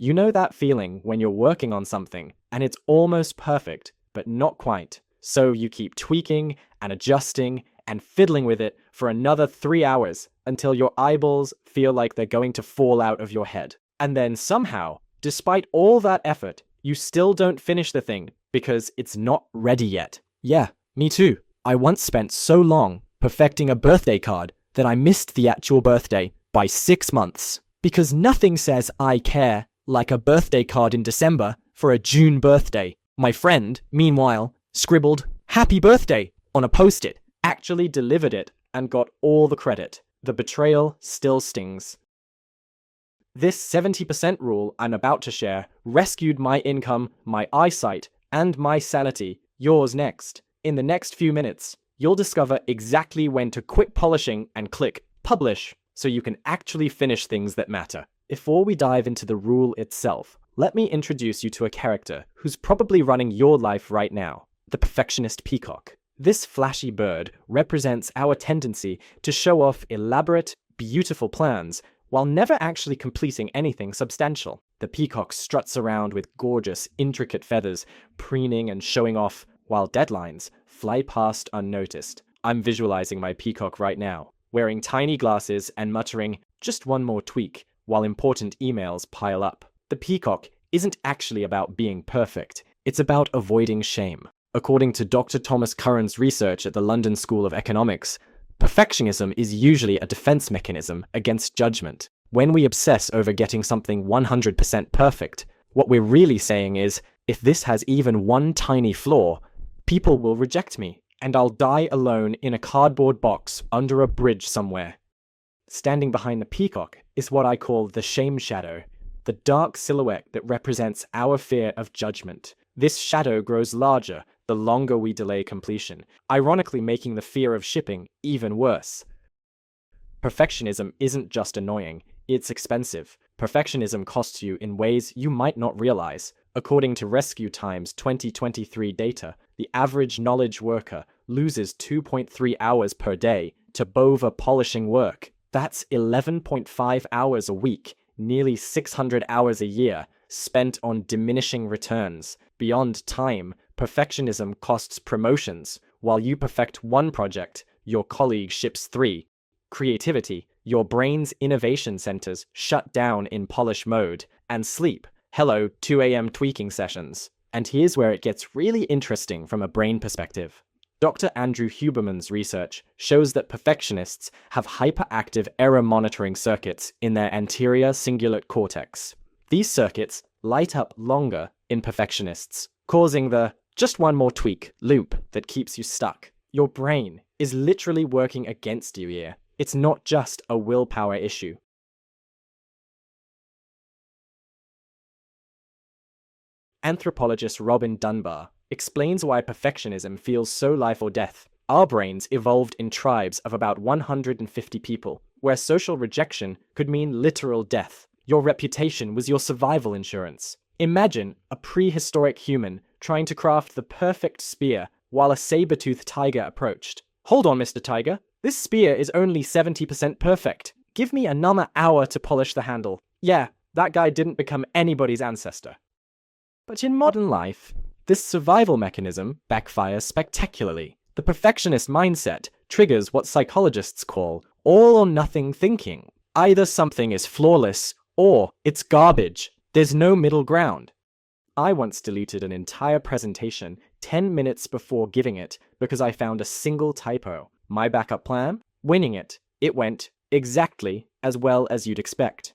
You know that feeling when you're working on something and it's almost perfect, but not quite. So you keep tweaking and adjusting and fiddling with it for another 3 hours until your eyeballs feel like they're going to fall out of your head. And then somehow, despite all that effort, you still don't finish the thing because it's not ready yet. Yeah, me too. I once spent so long perfecting a birthday card that I missed the actual birthday by 6 months. Because nothing says I care like a birthday card in December for a June birthday. My friend, meanwhile, scribbled "Happy Birthday" on a post-it, actually delivered it, and got all the credit. The betrayal still stings. This 70% rule I'm about to share rescued my income, my eyesight, and my sanity. Yours next. In the next few minutes, you'll discover exactly when to quit polishing and click publish so you can actually finish things that matter. Before we dive into the rule itself, let me introduce you to a character who's probably running your life right now, the Perfectionist Peacock. This flashy bird represents our tendency to show off elaborate, beautiful plans while never actually completing anything substantial. The peacock struts around with gorgeous, intricate feathers, preening and showing off, while deadlines fly past unnoticed. I'm visualizing my peacock right now, wearing tiny glasses and muttering, "Just one more tweak," while important emails pile up. The peacock isn't actually about being perfect. It's about avoiding shame. According to Dr. Thomas Curran's research at the London School of Economics, perfectionism is usually a defense mechanism against judgment. When we obsess over getting something 100% perfect, what we're really saying is, if this has even one tiny flaw, people will reject me, and I'll die alone in a cardboard box under a bridge somewhere. Standing behind the peacock is what I call the shame shadow, the dark silhouette that represents our fear of judgment. This shadow grows larger the longer we delay completion, ironically making the fear of shipping even worse. Perfectionism isn't just annoying, it's expensive. Perfectionism costs you in ways you might not realize. According to Rescue Time's 2023 data, the average knowledge worker loses 2.3 hours per day to bova polishing work. That's 11.5 hours a week, nearly 600 hours a year, spent on diminishing returns. Beyond time, perfectionism costs promotions. While you perfect one project, your colleague ships 3. Creativity, your brain's innovation centers shut down in polish mode. And sleep, hello 2 a.m. tweaking sessions. And here's where it gets really interesting from a brain perspective. Dr. Andrew Huberman's research shows that perfectionists have hyperactive error monitoring circuits in their anterior cingulate cortex. These circuits light up longer in perfectionists, causing the "just one more tweak" loop that keeps you stuck. Your brain is literally working against you here. It's not just a willpower issue. Anthropologist Robin Dunbar explains why perfectionism feels so life or death. Our brains evolved in tribes of about 150 people, where social rejection could mean literal death. Your reputation was your survival insurance. Imagine a prehistoric human trying to craft the perfect spear while a saber-toothed tiger approached. "Hold on, Mr. Tiger. This spear is only 70% perfect. Give me another hour to polish the handle." Yeah, that guy didn't become anybody's ancestor. But in modern life, this survival mechanism backfires spectacularly. The perfectionist mindset triggers what psychologists call all-or-nothing thinking. Either something is flawless or it's garbage. There's no middle ground. I once deleted an entire presentation 10 minutes before giving it because I found a single typo. My backup plan? Winning it. It went exactly as well as you'd expect.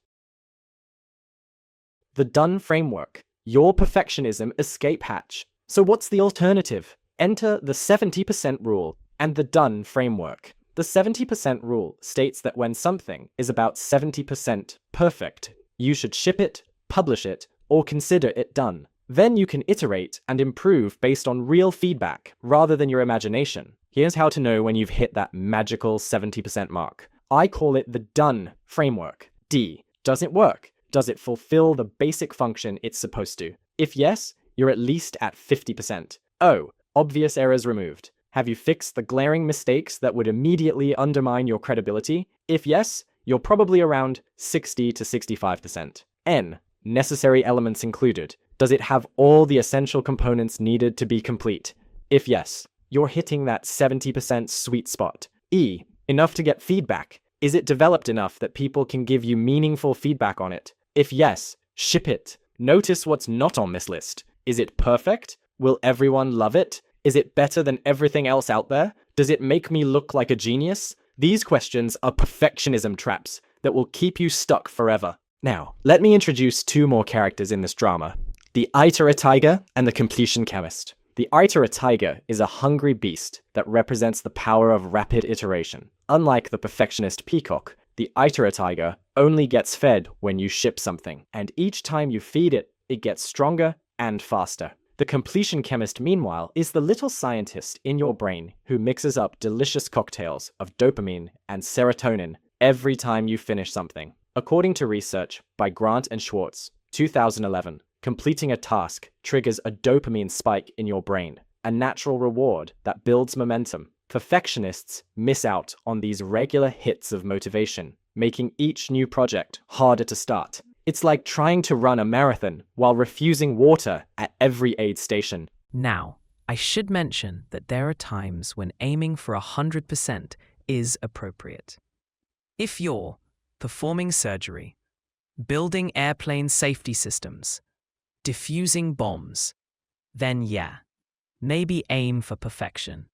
The Done Framework. Your perfectionism escape hatch. So what's the alternative? Enter the 70% rule and the Done Framework. The 70% rule states that when something is about 70% perfect, you should ship it, publish it, or consider it done. Then you can iterate and improve based on real feedback rather than your imagination. Here's how to know when you've hit that magical 70% mark. I call it the Done Framework. D. Does it work? Does it fulfill the basic function it's supposed to? If yes, you're at least at 50%. O. Obvious errors removed. Have you fixed the glaring mistakes that would immediately undermine your credibility? If yes, you're probably around 60 to 65%. N. necessary elements included? Does it have all the essential components needed to be complete? If yes, you're hitting that 70% sweet spot. E. Enough to get feedback. Is it developed enough that people can give you meaningful feedback on it? If yes, ship it. Notice what's not on this list. Is it perfect? Will everyone love it? Is it better than everything else out there? Does it make me look like a genius? These questions are perfectionism traps that will keep you stuck forever. Now, let me introduce two more characters in this drama: the Itera-Tiger and the completion chemist. The Itera-Tiger is a hungry beast that represents the power of rapid iteration. Unlike the Perfectionist Peacock, the Itera-Tiger only gets fed when you ship something, and each time you feed it, it gets stronger and faster. The completion chemist, meanwhile, is the little scientist in your brain who mixes up delicious cocktails of dopamine and serotonin every time you finish something. According to research by Grant and Schwartz, 2011, completing a task triggers a dopamine spike in your brain, a natural reward that builds momentum. Perfectionists miss out on these regular hits of motivation, making each new project harder to start. It's like trying to run a marathon while refusing water at every aid station. Now, I should mention that there are times when aiming for 100% is appropriate. If you're performing surgery, building airplane safety systems, diffusing bombs, then yeah, maybe aim for perfection.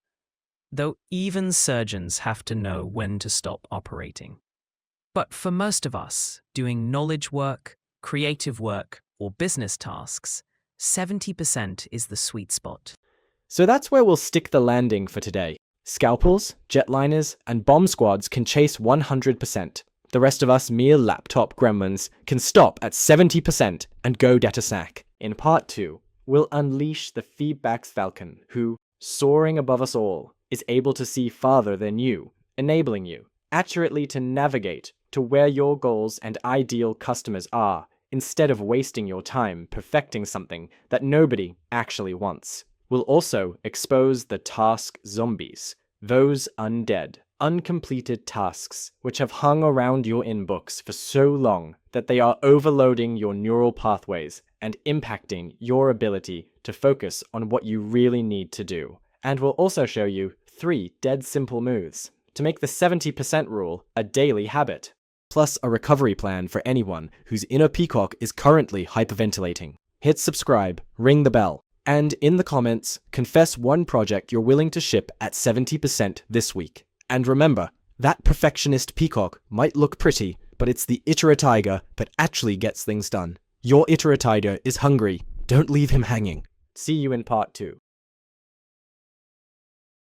Though even surgeons have to know when to stop operating. But for most of us, doing knowledge work, creative work, or business tasks, 70% is the sweet spot. So that's where we'll stick the landing for today. Scalpels, jetliners, and bomb squads can chase 100%. The rest of us mere laptop gremlins can stop at 70% and go get a snack. In part 2, we'll unleash the feedback's falcon, who, soaring above us all, is able to see farther than you, enabling you accurately to navigate to where your goals and ideal customers are, instead of wasting your time perfecting something that nobody actually wants. We'll also expose the task zombies, those undead, uncompleted tasks which have hung around your inbox for so long that they are overloading your neural pathways and impacting your ability to focus on what you really need to do. And we'll also show you 3 dead simple moves to make the 70% rule a daily habit, plus a recovery plan for anyone whose inner peacock is currently hyperventilating. Hit subscribe, ring the bell, and in the comments, confess one project you're willing to ship at 70% this week. And remember, that perfectionist peacock might look pretty, but it's the Itera-Tiger that actually gets things done. Your Itera-Tiger is hungry. Don't leave him hanging. See you in part 2.